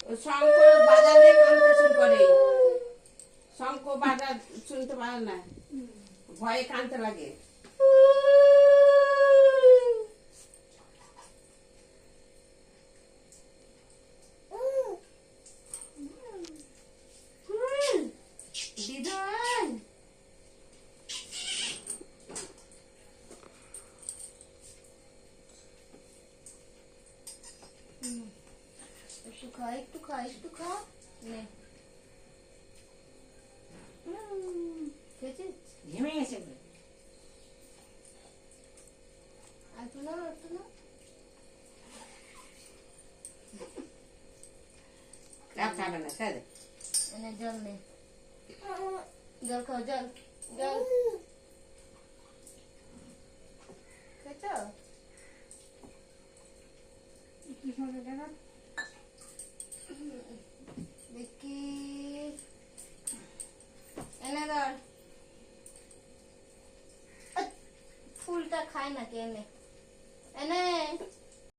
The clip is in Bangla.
শঙ্খ বাজালে কানতে শুরু করে। শঙ্খ বাজা শুনতে পারে না, ভয়ে কানতে লাগে। দিদুন একটু খা নে খেয়েছিস? ঘেমে গেছে। একটু না খাবে না, খাবে। এনে জল নে, জল খাও, জল খেয়েছ? দেখি এনে ধর, ফুলটা খায় না কে? এনে